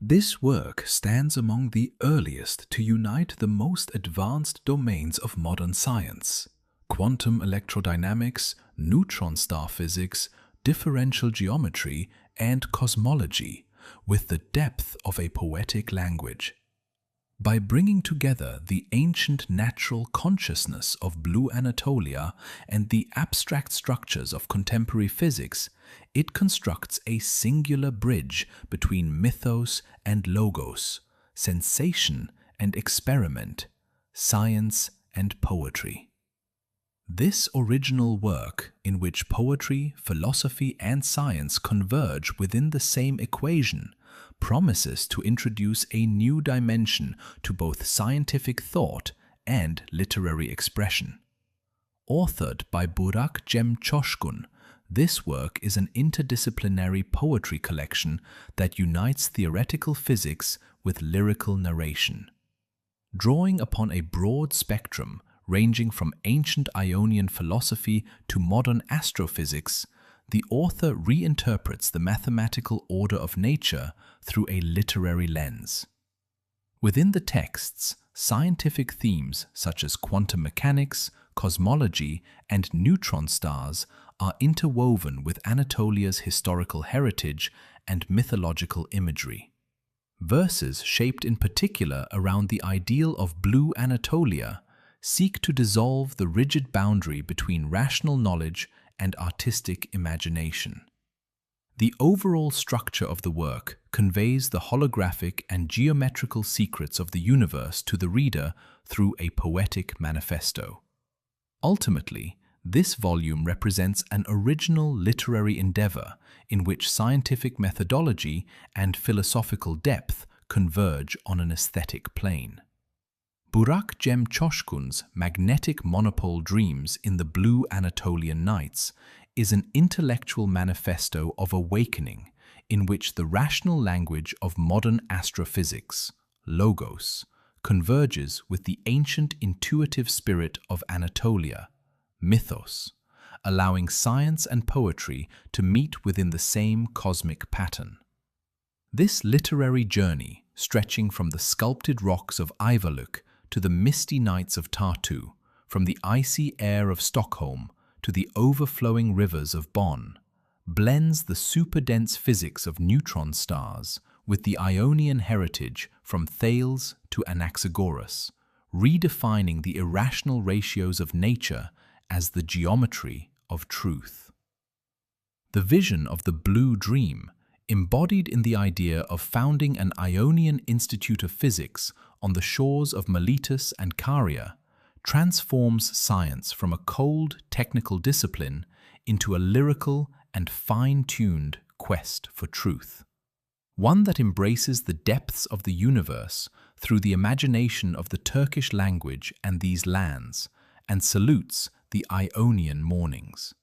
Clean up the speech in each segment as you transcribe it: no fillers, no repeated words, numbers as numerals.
This work stands among the earliest to unite the most advanced domains of modern science: quantum electrodynamics, neutron star physics, differential geometry, and cosmology, with the depth of a poetic language. By bringing together the ancient natural consciousness of Blue Anatolia and the abstract structures of contemporary physics, it constructs a singular bridge between mythos and logos, sensation and experiment, science and poetry. This original work, in which poetry, philosophy, and science converge within the same equation, promises to introduce a new dimension to both scientific thought and literary expression. Authored by Burak Cem Coşkun, this work is an interdisciplinary poetry collection that unites theoretical physics with lyrical narration. Drawing upon a broad spectrum ranging from ancient Ionian philosophy to modern astrophysics, the author reinterprets the mathematical order of nature through a literary lens. Within the texts, scientific themes such as quantum mechanics, cosmology, and neutron stars are interwoven with Anatolia's historical heritage and mythological imagery. Verses shaped in particular around the ideal of Blue Anatolia seek to dissolve the rigid boundary between rational knowledge and artistic imagination. The overall structure of the work conveys the holographic and geometrical secrets of the universe to the reader through a poetic manifesto. Ultimately, this volume represents an original literary endeavor in which scientific methodology and philosophical depth converge on an aesthetic plane. Burak Cem Coşkun's magnetic Monopole Dreams in the Blue Anatolian Nights is an intellectual manifesto of awakening in which the rational language of modern astrophysics, logos, converges with the ancient intuitive spirit of Anatolia, mythos, allowing science and poetry to meet within the same cosmic pattern. This literary journey, stretching from the sculpted rocks of Ayvalık to the misty nights of Tartu, from the icy air of Stockholm to the overflowing rivers of Bonn, blends the super-dense physics of neutron stars with the Ionian heritage from Thales to Anaxagoras, redefining the irrational ratios of nature as the geometry of truth. The vision of the Blue Dream, embodied in the idea of founding an Ionian Institute of Physics on the shores of Miletus and Caria, transforms science from a cold technical discipline into a lyrical and fine-tuned quest for truth. One that embraces the depths of the universe through the imagination of the Turkish language and these lands, and salutes the Ionian mornings.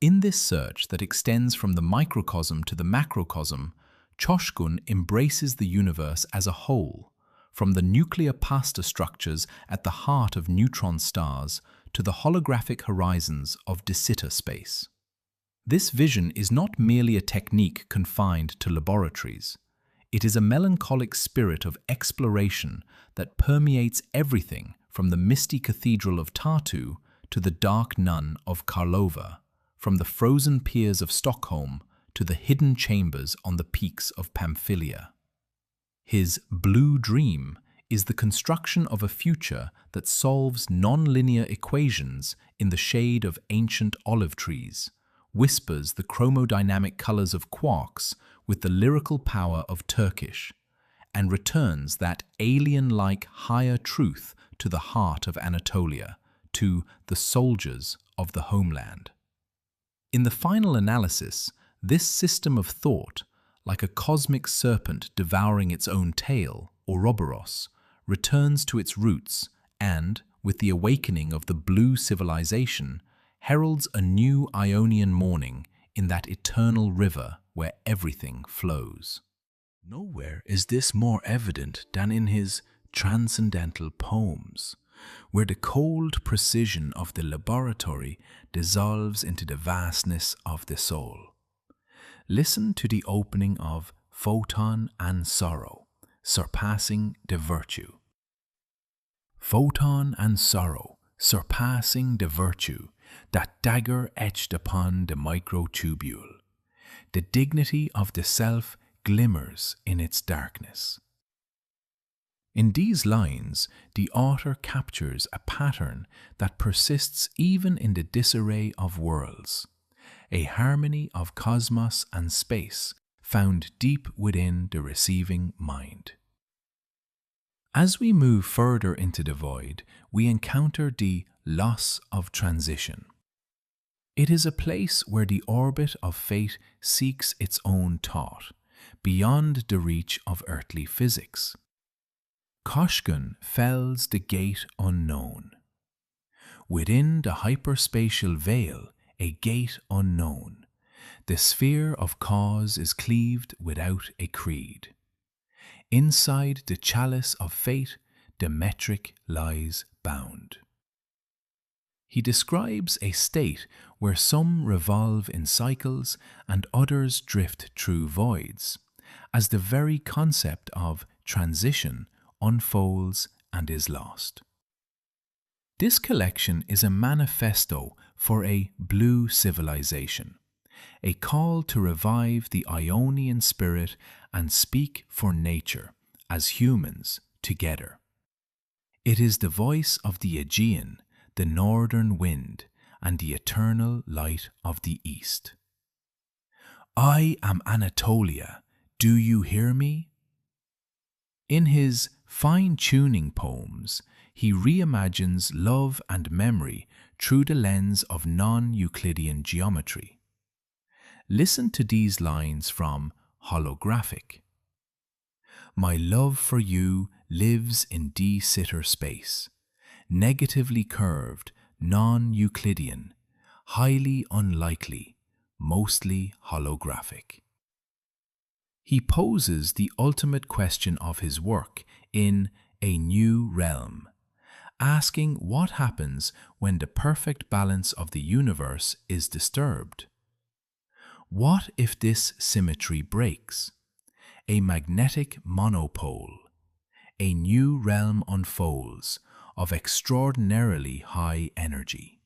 In this search that extends from the microcosm to the macrocosm, Coşkun embraces the universe as a whole, from the nuclear pasta structures at the heart of neutron stars to the holographic horizons of de Sitter space. This vision is not merely a technique confined to laboratories. It is a melancholic spirit of exploration that permeates everything from the misty cathedral of Tartu to the dark nun of Karlova, from the frozen piers of Stockholm to the hidden chambers on the peaks of Pamphylia. His Blue Dream is the construction of a future that solves non-linear equations in the shade of ancient olive trees, whispers the chromodynamic colors of quarks with the lyrical power of Turkish, and returns that alien-like higher truth to the heart of Anatolia, to the soldiers of the homeland. In the final analysis, this system of thought, like a cosmic serpent devouring its own tail, Ouroboros, returns to its roots and, with the awakening of the blue civilization, heralds a new Ionian morning in that eternal river where everything flows. Nowhere is this more evident than in his transcendental poems, where the cold precision of the laboratory dissolves into the vastness of the soul. Listen to the opening of photon and sorrow, surpassing the virtue. Photon and sorrow, surpassing the virtue, that dagger etched upon the microtubule. The dignity of the self glimmers in its darkness. In these lines, the author captures a pattern that persists even in the disarray of worlds, a harmony of cosmos and space found deep within the receiving mind. As we move further into the void, we encounter the loss of transition. It is a place where the orbit of fate seeks its own thought, beyond the reach of earthly physics. Coşkun fells the gate unknown. Within the hyperspatial veil, a gate unknown, the sphere of cause is cleaved without a creed. Inside the chalice of fate, the metric lies bound. He describes a state where some revolve in cycles and others drift through voids, as the very concept of transition unfolds and is lost. This collection is a manifesto for a blue civilization, a call to revive the Ionian spirit and speak for nature as humans together. It is the voice of the Aegean, the northern wind, and the eternal light of the east. I am Anatolia, do you hear me? In his fine-tuning poems, he reimagines love and memory through the lens of non-Euclidean geometry. Listen to these lines from Holographic. My love for you lives in de-sitter space, negatively curved, non-Euclidean, highly unlikely, mostly holographic. He poses the ultimate question of his work in A New Realm, asking what happens when the perfect balance of the universe is disturbed. What if this symmetry breaks? A magnetic monopole. A new realm unfolds of extraordinarily high energy.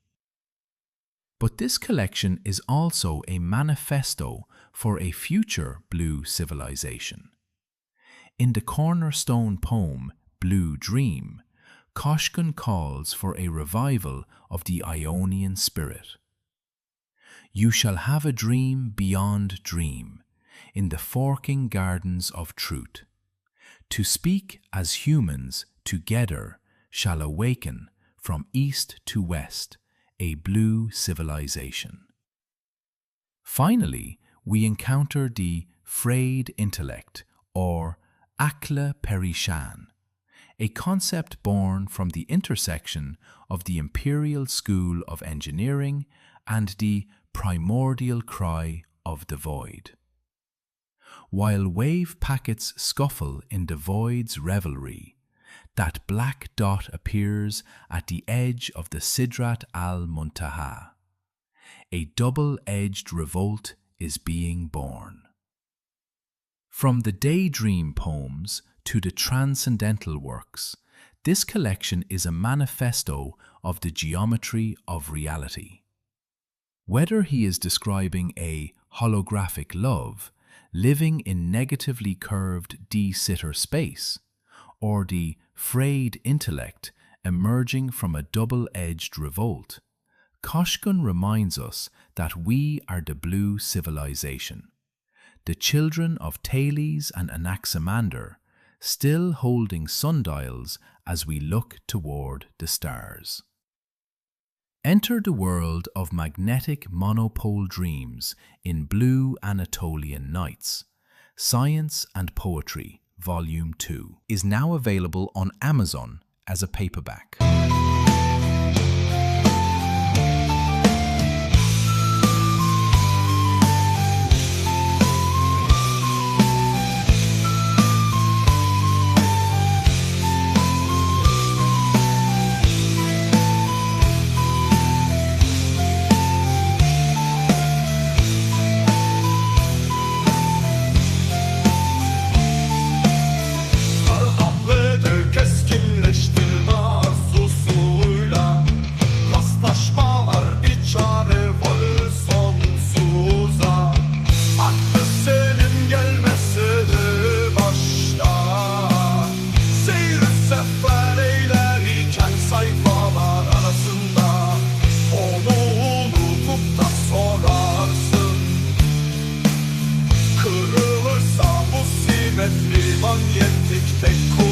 But this collection is also a manifesto for a future blue civilization. In the cornerstone poem Blue Dream, Coşkun calls for a revival of the Ionian spirit. You shall have a dream beyond dream, in the forking gardens of truth. To speak as humans together shall awaken from east to west a blue civilization. Finally, we encounter the frayed intellect, or akla perishan, a concept born from the intersection of the imperial school of engineering and the primordial cry of the void. While wave packets scuffle in the void's revelry, that black dot appears at the edge of the Sidrat al-Muntaha. A double-edged revolt is being born. From the daydream poems to the transcendental works, this collection is a manifesto of the geometry of reality. Whether he is describing a holographic love, living in negatively curved de-sitter space, or the frayed intellect emerging from a double-edged revolt, Coşkun reminds us that we are the blue civilization, the children of Thales and Anaximander, still holding sundials as we look toward the stars. Enter the world of magnetic monopole dreams in Blue Anatolian Nights. Science and Poetry, Volume 2, is now available on Amazon as a paperback. metri manyetik tek